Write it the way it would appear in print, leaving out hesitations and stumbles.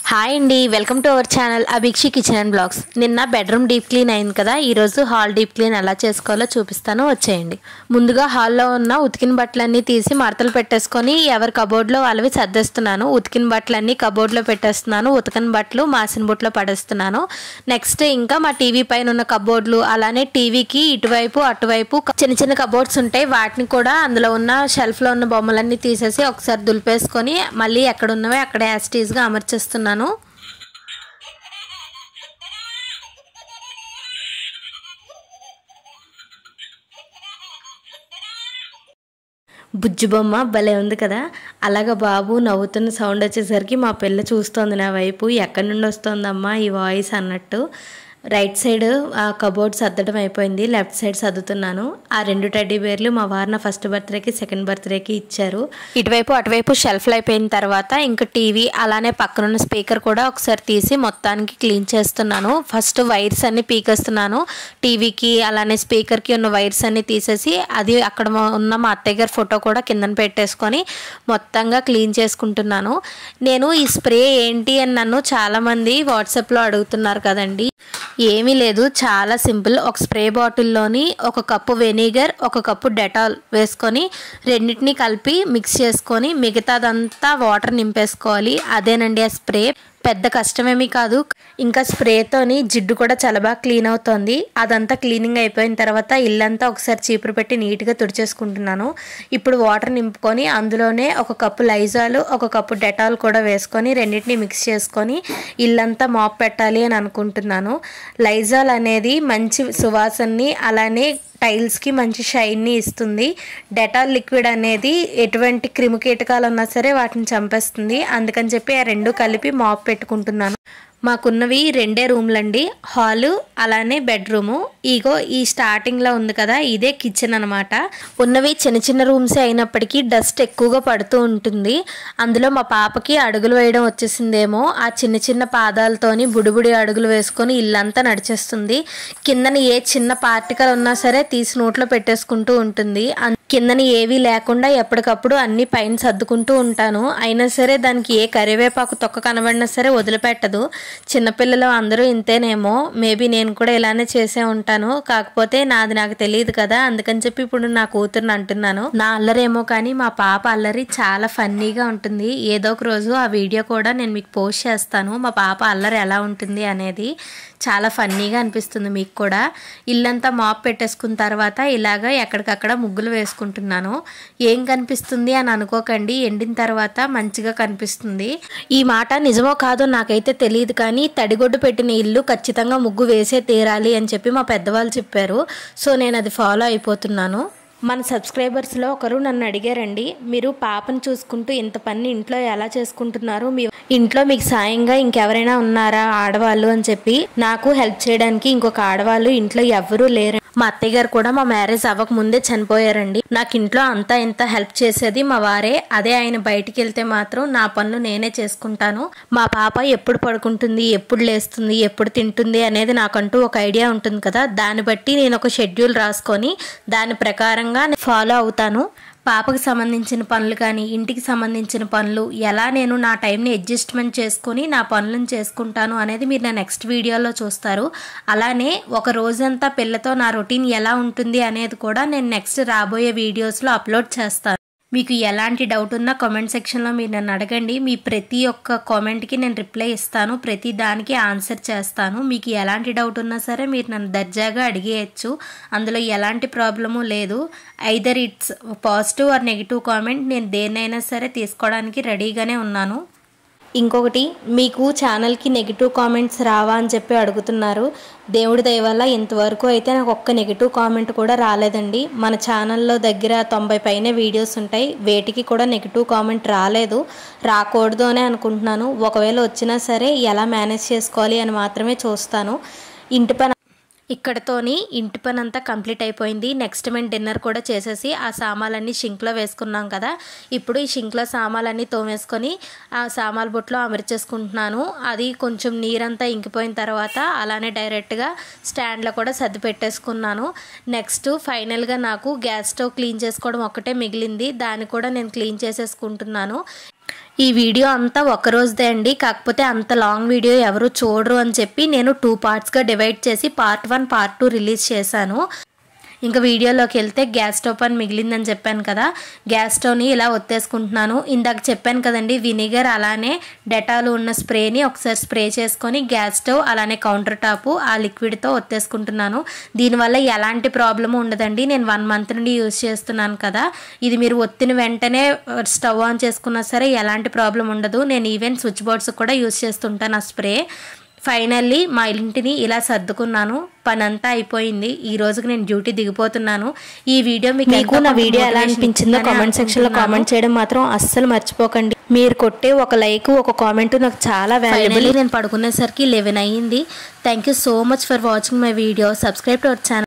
Hi అండి, welcome to our channel Abhikshi kitchen and blogs. నిన్న bedroom deep clean అయింది కదా, ఈరోజు హాల్ డీప్ క్లీన్ ఎలా చేసుకోవాలో చూపిస్తాను, వచ్చేయండి. ముందుగా హాల్లో ఉన్న ఉతికిన బట్టలన్నీ తీసి మడతలు పెట్టేసుకొని ఎవరి కబోర్డ్లో వాళ్ళవి సర్దేస్తున్నాను. ఉతికిన బట్టలన్నీ కబోర్డ్లో పెట్టేస్తున్నాను, ఉతికిన బట్టలు మాసిన బుట్టలో పడేస్తున్నాను. నెక్స్ట్ ఇంకా మా టీవీ పైన ఉన్న కబోర్డ్లు, అలానే టీవీకి ఇటువైపు అటువైపు చిన్న చిన్న కబోర్డ్స్ ఉంటాయి, వాటిని కూడా అందులో ఉన్న షెల్ఫ్లో ఉన్న బొమ్మలన్నీ తీసేసి ఒకసారి దులిపేసుకొని మళ్ళీ ఎక్కడ ఉన్నవే అక్కడ యాస్టీజ్గా అమర్చేస్తున్నాను. బుజ్జి బొమ్మ భలే ఉంది కదా. అలాగా బాబు నవ్వుతున్న సౌండ్ వచ్చేసరికి మా పిల్ల చూస్తోంది నా వైపు, ఎక్కడి నుండి వస్తోందమ్మా ఈ వాయిస్ అన్నట్టు. రైట్ సైడ్ ఆ కబోర్డ్ సర్దడం అయిపోయింది, లెఫ్ట్ సైడ్ సర్దుతున్నాను. ఆ రెండు టెడ్డీ బేర్లు మా వారిన ఫస్ట్ బర్త్డేకి సెకండ్ బర్త్డేకి ఇచ్చారు. ఇటువైపు అటువైపు షెల్ఫ్లు అయిపోయిన తర్వాత ఇంకా టీవీ అలానే పక్కనున్న స్పీకర్ కూడా ఒకసారి తీసి మొత్తానికి క్లీన్ చేస్తున్నాను. ఫస్ట్ వైర్స్ అన్ని పీకేస్తున్నాను. టీవీకి అలానే స్పీకర్కి ఉన్న వైర్స్ అన్ని తీసేసి అది అక్కడ ఉన్న మా అత్తయ్య గారి ఫోటో కూడా కిందన పెట్టేసుకొని మొత్తంగా క్లీన్ చేసుకుంటున్నాను. నేను ఈ స్ప్రే ఏంటి అని నన్ను చాలామంది వాట్సాప్లో అడుగుతున్నారు కదండి. ఏమీ లేదు, చాలా సింపుల్. ఒక స్ప్రే బాటిల్లోని ఒక కప్పు వెనిగర్, ఒక కప్పు డెటాల్ వేసుకొని రెండింటినీ కలిపి మిక్స్ చేసుకొని మిగతాదంతా వాటర్ నింపేసుకోవాలి. అదేనండి ఆ స్ప్రే. పెద్ద కష్టమేమీ కాదు. ఇంకా స్ప్రేతోని జిడ్డు కూడా చాలా బాగా క్లీన్ అవుతుంది. అదంతా క్లీనింగ్ అయిపోయిన తర్వాత ఇల్లంతా ఒకసారి చీపురు పెట్టి నీట్గా తుడిచేసుకుంటున్నాను. ఇప్పుడు వాటర్ నింపుకొని అందులోనే ఒక కప్పు లైజాల్, ఒక కప్పు డెటాల్ కూడా వేసుకొని రెండింటిని మిక్స్ చేసుకొని ఇల్లంతా మాప్ పెట్టాలి అని అనుకుంటున్నాను. లైజాల్ అనేది మంచి సువాసనని అలానే టైల్స్కి మంచి షైన్ని ఇస్తుంది. డెటాల్ లిక్విడ్ అనేది ఎటువంటి క్రిమికీటకాలు ఉన్నా సరే వాటిని చంపేస్తుంది. అందుకని చెప్పి ఆ రెండు కలిపి మాప్ పెట్టుకుంటున్నాను. మాకున్నవి రెండే రూమ్లండి, హాలు అలానే బెడ్రూము. ఇగో ఈ స్టార్టింగ్లో ఉంది కదా, ఇదే కిచెన్ అనమాట. ఉన్నవి చిన్న చిన్న రూమ్సే అయినప్పటికీ డస్ట్ ఎక్కువగా పడుతూ ఉంటుంది. అందులో మా పాపకి అడుగులు వేయడం వచ్చేసిందేమో, ఆ చిన్న చిన్న పాదాలతోని బుడిబుడి అడుగులు వేసుకొని ఇల్లంతా నడిచేస్తుంది. కిందని ఏ చిన్న పార్టికల్ ఉన్నా సరే తీసి నోట్లో పెట్టేసుకుంటూ ఉంటుంది. కిందని ఏవీ లేకుండా ఎప్పటికప్పుడు అన్ని పైన సర్దుకుంటూ ఉంటాను. అయినా సరే దానికి ఏ కరివేపాకు తొక్క కనబడినా సరే వదిలిపెట్టదు. చిన్నపిల్లలు అందరూ ఇంతేనేమో, మేబీ నేను కూడా ఇలానే చేసే ఉంటాను. కాకపోతే నాది నాకు తెలియదు కదా, అందుకని చెప్పి ఇప్పుడు నా కూతుర్ని అంటున్నాను. నా అల్లరేమో కానీ మా పాప అల్లరి చాలా ఫన్నీగా ఉంటుంది. ఏదో ఒక రోజు ఆ వీడియో కూడా నేను మీకు పోస్ట్ చేస్తాను, మా పాప అల్లరి ఎలా ఉంటుంది అనేది. చాలా ఫన్నీగా అనిపిస్తుంది మీకు కూడా. ఇల్లంతా మాప్ పెట్టేసుకున్న తర్వాత ఇలాగ ఎక్కడికక్కడ ముగ్గులు వేసుకుంటున్నాను. ఏం కనిపిస్తుంది అని అనుకోకండి, ఎండిన తర్వాత మంచిగా కనిపిస్తుంది. ఈ మాట నిజమో కాదో నాకైతే తెలియదు, కానీ తడిగొడ్డు పెట్టిన ఇల్లు ఖచ్చితంగా ముగ్గు వేసే తీరాలి అని చెప్పి మా పెద్దవాళ్ళు చెప్పారు. సో నేను అది ఫాలో అయిపోతున్నాను. మన సబ్స్క్రైబర్స్లో ఒకరు నన్ను అడిగారండి, మీరు పాపను చూసుకుంటూ ఇంత పని ఇంట్లో ఎలా చేసుకుంటున్నారు, మీ ఇంట్లో మీకు సాయంగా ఇంకెవరైనా ఉన్నారా ఆడవాళ్ళు అని చెప్పి. నాకు హెల్ప్ చేయడానికి ఇంకొక ఆడవాళ్ళు ఇంట్లో ఎవ్వరూ లేరు. మా అత్తయ్య గారు కూడా మా మ్యారేజ్ అవ్వక ముందే చనిపోయారండి. నాకు ఇంట్లో అంతా ఇంత హెల్ప్ చేసేది మా వారే. అదే ఆయన బయటికి వెళ్తే మాత్రం నా పనులు నేనే చేసుకుంటాను. మా పాప ఎప్పుడు పడుకుంటుంది, ఎప్పుడు లేస్తుంది, ఎప్పుడు తింటుంది అనేది నాకంటూ ఒక ఐడియా ఉంటుంది కదా, దాన్ని బట్టి నేను ఒక షెడ్యూల్ రాసుకొని దాని ప్రకారంగా ఫాలో అవుతాను. పాపకు సంబంధించిన పనులు కానీ ఇంటికి సంబంధించిన పనులు ఎలా నేను నా టైంని అడ్జస్ట్మెంట్ చేసుకొని నా పనులను చేసుకుంటాను అనేది మీరు నా నెక్స్ట్ వీడియోలో చూస్తారు. అలానే ఒక రోజంతా పిల్లతో నా రొటీన్ ఎలా ఉంటుంది అనేది కూడా నేను నెక్స్ట్ రాబోయే వీడియోస్లో అప్లోడ్ చేస్తాను. మీకు ఎలాంటి డౌట్ ఉన్నా కామెంట్ సెక్షన్లో మీరు నన్ను అడగండి. మీ ప్రతి ఒక్క కామెంట్కి నేను రిప్లై ఇస్తాను, ప్రతి దానికి ఆన్సర్ చేస్తాను. మీకు ఎలాంటి డౌట్ ఉన్నా సరే మీరు నన్ను దర్జాగా అడిగేయచ్చు, అందులో ఎలాంటి ప్రాబ్లము లేదు. Either it's positive or negative comment, నేను దేన్నైనా సరే తీసుకోవడానికి రెడీగానే ఉన్నాను. ఇంకొకటి, మీకు ఛానల్కి నెగిటివ్ కామెంట్స్ రావా అని చెప్పి అడుగుతున్నారు. దేవుడి దయ వల్ల ఇంతవరకు అయితే నాకు ఒక్క నెగిటివ్ కామెంట్ కూడా రాలేదండి. మన ఛానల్లో దగ్గర 90 పైన వీడియోస్ ఉంటాయి, వేటికి కూడా నెగిటివ్ కామెంట్ రాలేదు. రాకూడదు అనే అనుకుంటున్నాను. ఒకవేళ వచ్చినా సరే ఎలా మేనేజ్ చేసుకోవాలి అని మాత్రమే చూస్తాను. ఇక్కడతోని ఇంటి పని అంతా కంప్లీట్ అయిపోయింది. నెక్స్ట్ మేము డిన్నర్ కూడా చేసేసి ఆ సామాన్లన్నీ షింక్లో వేసుకున్నాం కదా, ఇప్పుడు ఈ షింక్లో సామాన్లన్నీ తోమేసుకొని ఆ సామాన్ బుట్టలో అమర్చేసుకుంటున్నాను. అది కొంచెం నీరంతా ఇంకిపోయిన తర్వాత అలానే డైరెక్ట్గా స్టాండ్లో కూడా సర్ది పెట్టేసుకున్నాను. నెక్స్ట్ ఫైనల్గా నాకు గ్యాస్ స్టవ్ క్లీన్ చేసుకోవడం ఒక్కటే మిగిలింది, దాన్ని కూడా నేను క్లీన్ చేసేసుకుంటున్నాను. ఈ వీడియో అంతా ఒక రోజుదే అండి, కాకపోతే అంత లాంగ్ వీడియో ఎవరు చూడరు అని చెప్పి నేను 2 పార్ట్స్గా డివైడ్ చేసి పార్ట్ 1 పార్ట్ 2 రిలీజ్ చేశాను. ఇంకా వీడియోలోకి వెళ్తే గ్యాస్ స్టవ్ పని మిగిలిందని చెప్పాను కదా, గ్యాస్ స్టవ్ని ఇలా ఒత్తేసుకుంటున్నాను. ఇందాక చెప్పాను కదండి, వినిగర్ అలానే డెటాల్ ఉన్న స్ప్రేని ఒకసారి స్ప్రే చేసుకొని గ్యాస్ స్టవ్ అలానే కౌంటర్ టాపు ఆ లిక్విడ్తో ఒత్తేసుకుంటున్నాను. దీనివల్ల ఎలాంటి ప్రాబ్లము ఉండదండి. నేను 1 మంత్ నుండి యూజ్ చేస్తున్నాను కదా, ఇది మీరు ఒత్తిన వెంటనే స్టవ్ ఆన్ చేసుకున్నా సరే ఎలాంటి ప్రాబ్లం ఉండదు. నేను ఈవెన్ స్విచ్ బోర్డ్స్ కూడా యూజ్ చేస్తుంటాను ఆ స్ప్రే. ఫైనల్లీ మా ఇంటిని ఇలా సర్దుకున్నాను, పని అంతా అయిపోయింది. ఈ రోజుకి నేను డ్యూటీ దిగిపోతున్నాను. ఈ వీడియో మీకు నా వీడియో ఎలా అనిపించిందో కామెంట్ సెక్షన్లో కామెంట్ చేయడం మాత్రం అస్సలు మర్చిపోకండి. మీరు కొట్టే ఒక లైక్ ఒక కామెంట్ నాకు చాలా వాల్యుబుల్. నేను పడుకునేసరికి 11 అయ్యింది. Thank you so much for watching my video. Subscribe to our channel.